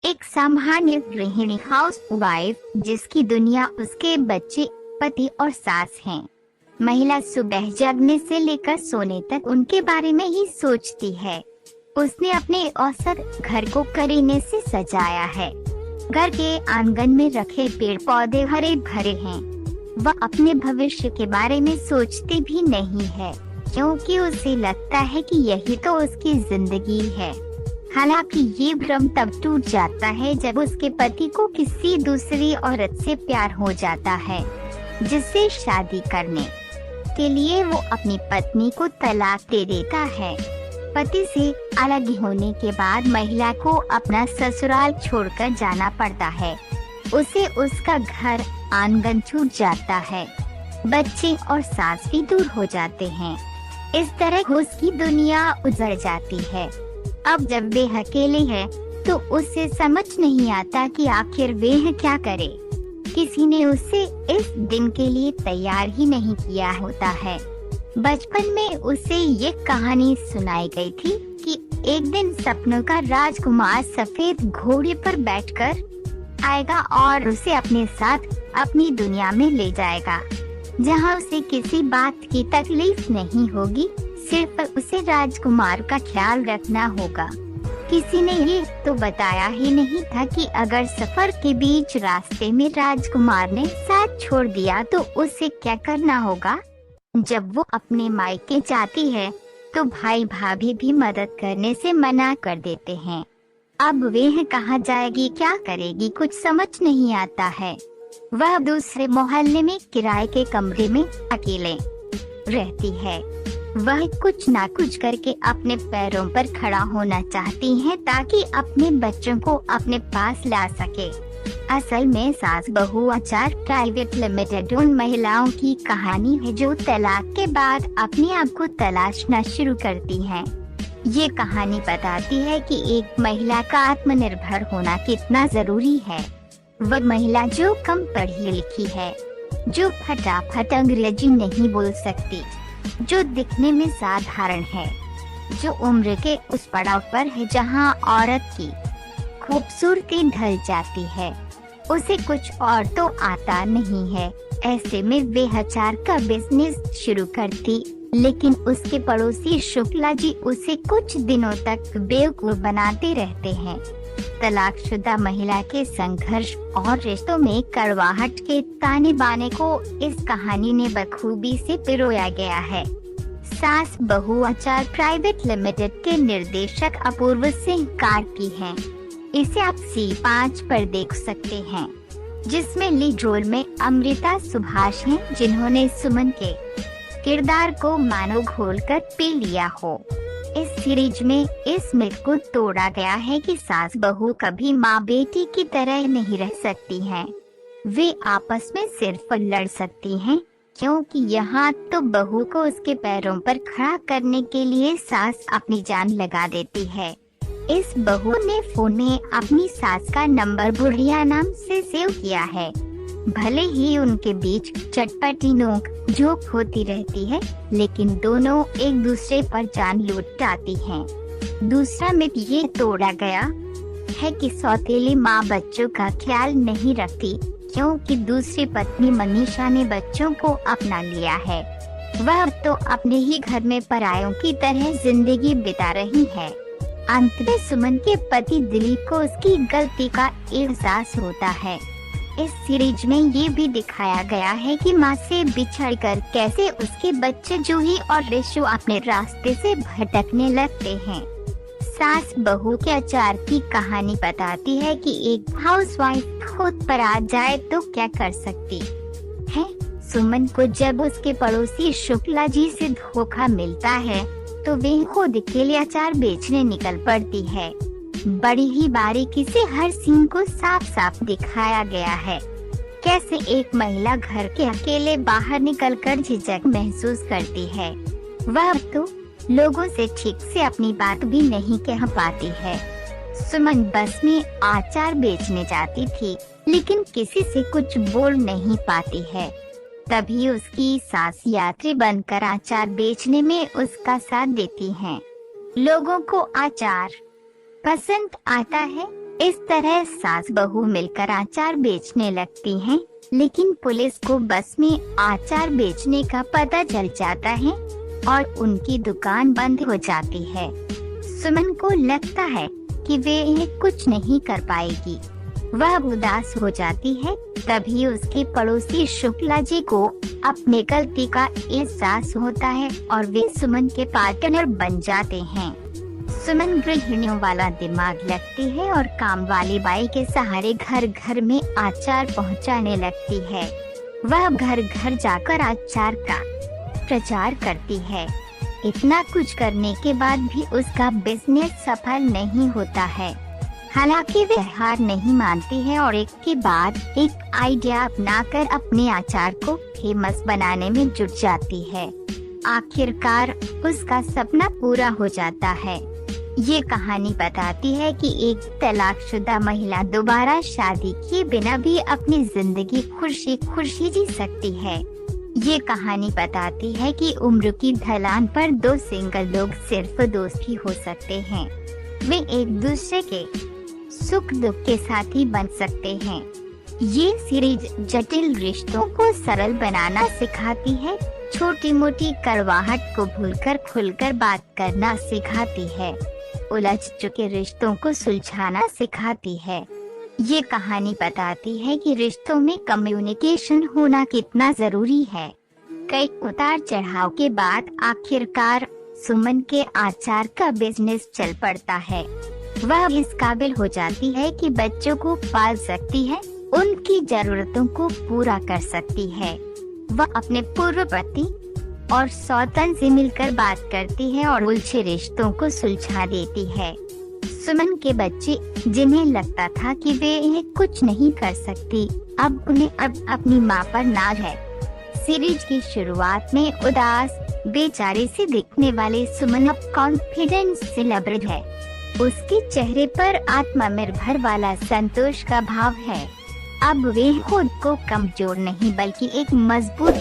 एक सामान्य गृहिणी हाउस वाइफ जिसकी दुनिया उसके बच्चे, पति और सास हैं। महिला सुबह जगने से लेकर सोने तक उनके बारे में ही सोचती है। उसने अपने औसत घर को करीने से सजाया है। घर के आंगन में रखे पेड़ पौधे हरे भरे हैं। वह अपने भविष्य के बारे में सोचती भी नहीं है, क्योंकि उसे लगता है कि यही तो उसकी जिंदगी है। हालांकि ये भ्रम तब टूट जाता है जब उसके पति को किसी दूसरी औरत से प्यार हो जाता है, जिससे शादी करने के लिए वो अपनी पत्नी को तलाक दे देता है। पति से अलग होने के बाद महिला को अपना ससुराल छोड़कर जाना पड़ता है। उसे उसका घर आंगन छूट जाता है। बच्चे और सास भी दूर हो जाते हैं। इस तरह उसकी दुनिया उजड़ जाती है। अब जब वे अकेले है तो उसे समझ नहीं आता कि आखिर वे क्या करे। किसी ने उसे इस दिन के लिए तैयार ही नहीं किया होता है। बचपन में उसे ये कहानी सुनाई गई थी कि एक दिन सपनों का राजकुमार सफेद घोड़े पर बैठकर आएगा और उसे अपने साथ अपनी दुनिया में ले जाएगा, जहां उसे किसी बात की तकलीफ नहीं होगी, सिर्फ उसे राजकुमार का ख्याल रखना होगा। किसी ने ये तो बताया ही नहीं था कि अगर सफर के बीच रास्ते में राजकुमार ने साथ छोड़ दिया तो उसे क्या करना होगा। जब वो अपने मायके जाती है तो भाई भाभी भी मदद करने से मना कर देते हैं। अब वह कहाँ जाएगी, क्या करेगी, कुछ समझ नहीं आता है। वह दूसरे मोहल्ले में किराए के कमरे में अकेले रहती है। वह कुछ ना कुछ करके अपने पैरों पर खड़ा होना चाहती है ताकि अपने बच्चों को अपने पास ला सके। असल में सास बहू आचार प्राइवेट लिमिटेड उन महिलाओं की कहानी है जो तलाक के बाद अपने आप को तलाशना शुरू करती हैं। ये कहानी बताती है कि एक महिला का आत्मनिर्भर होना कितना जरूरी है। वह महिला जो कम पढ़ी लिखी है, जो फटाफट अंग्रेजी नहीं बोल सकती, जो दिखने में साधारण है, जो उम्र के उस पड़ाव पर है जहां औरत की खूबसूरती ढल जाती है, उसे कुछ और तो आता नहीं है। ऐसे में वे अचार का बिजनेस शुरू करती, लेकिन उसके पड़ोसी शुक्ला जी उसे कुछ दिनों तक बेवकूफ बनाते रहते हैं। तलाकशुदा महिला के संघर्ष और रिश्तों में कड़वाहट के ताने बाने को इस कहानी ने बखूबी से पिरोया गया है। सास बहू आचार प्राइवेट लिमिटेड के निर्देशक अपूर्व सिंह कार्की हैं। इसे आप C5 पर देख सकते हैं, जिसमें लीड रोल में अमृता सुभाष हैं, जिन्होंने सुमन के किरदार को मानो घोलकर पी लिया हो। इस सीरीज में इस मिथ को तोड़ा गया है कि सास बहू कभी माँ बेटी की तरह नहीं रह सकती हैं। वे आपस में सिर्फ लड़ सकती हैं, क्योंकि यहाँ तो बहू को उसके पैरों पर खड़ा करने के लिए सास अपनी जान लगा देती है। इस बहू ने फोन में अपनी सास का नंबर बुढ़िया नाम से सेव किया है। भले ही उनके बीच चटपटी नोक झोंक होती रहती है, लेकिन दोनों एक दूसरे पर जान लुटाती हैं। दूसरा मिथ ये तोड़ा गया है कि सौतेली माँ बच्चों का ख्याल नहीं रखती, क्योंकि दूसरी पत्नी मनीषा ने बच्चों को अपना लिया है। वह तो अपने ही घर में परायों की तरह जिंदगी बिता रही है। अंत में सुमन के पति दिलीप को उसकी गलती का एहसास होता है। इस सीरीज में ये भी दिखाया गया है कि माँ से बिछड़कर कैसे उसके बच्चे जूही और रिशु अपने रास्ते से भटकने लगते हैं। सास बहू के अचार की कहानी बताती है कि एक हाउसवाइफ खुद पर आ जाए तो क्या कर सकती है। सुमन को जब उसके पड़ोसी शुक्ला जी से धोखा मिलता है तो वे खुद के लिए अचार बेचने निकल पड़ती है। बड़ी ही बारीकी से हर सीन को साफ साफ दिखाया गया है। कैसे एक महिला घर के अकेले बाहर निकलकर झिझक महसूस करती है। वह तो लोगों से ठीक से अपनी बात भी नहीं कह पाती है। सुमन बस में अचार बेचने जाती थी, लेकिन किसी से कुछ बोल नहीं पाती है। तभी उसकी सास यात्री बनकर अचार बेचने में उसका साथ देती हैं। लोगों को अचार पसंद आता है, इस तरह सास बहू मिलकर अचार बेचने लगती हैं, लेकिन पुलिस को बस में अचार बेचने का पता चल जाता है और उनकी दुकान बंद हो जाती है। सुमन को लगता है कि वे कुछ नहीं कर पाएगी। वह उदास हो जाती है। तभी उसके पड़ोसी शुक्ला जी को अपने गलती का एहसास होता है और वे सुमन के पार्टनर बन जाते हैं। सुमन गृहिणियों वाला दिमाग लगती है और काम वाली बाई के सहारे घर घर में अचार पहुंचाने लगती है। वह घर घर जाकर अचार का प्रचार करती है। इतना कुछ करने के बाद भी उसका बिजनेस सफल नहीं होता है। हालांकि वह हार नहीं मानती है और एक के बाद एक आइडिया अपनाकर अपने अचार को फेमस बनाने में जुट जाती है। आखिरकार उसका सपना पूरा हो जाता है। ये कहानी बताती है कि एक तलाकशुदा महिला दोबारा शादी किए बिना भी अपनी जिंदगी खुशी खुशी जी सकती है। ये कहानी बताती है कि उम्र की ढलान पर दो सिंगल लोग सिर्फ दोस्त ही हो सकते हैं। वे एक दूसरे के सुख दुख के साथी बन सकते हैं। ये सीरीज जटिल रिश्तों को सरल बनाना सिखाती है, छोटी मोटी कड़वाहट को भूलकर खुलकर बात करना सिखाती है, उलझ चुके रिश्तों को सुलझाना सिखाती है। ये कहानी बताती है कि रिश्तों में कम्युनिकेशन होना कितना जरूरी है। कई उतार चढ़ाव के बाद आखिरकार सुमन के अचार का बिजनेस चल पड़ता है। वह इस काबिल हो जाती है कि बच्चों को पाल सकती है, उनकी जरूरतों को पूरा कर सकती है। वह अपने पूर्व पति और सौतन से मिलकर बात करती है और उलझे रिश्तों को सुलझा देती है। सुमन के बच्चे, जिन्हें लगता था कि वे कुछ नहीं कर सकती, अब उन्हें अपनी मां पर नाज है। सीरीज की शुरुआत में उदास बेचारे से दिखने वाले सुमन अब कॉन्फिडेंस से लबरेज है। उसके चेहरे पर आत्मनिर्भर वाला संतोष का भाव है। अब वे खुद को कमजोर नहीं बल्कि एक मजबूत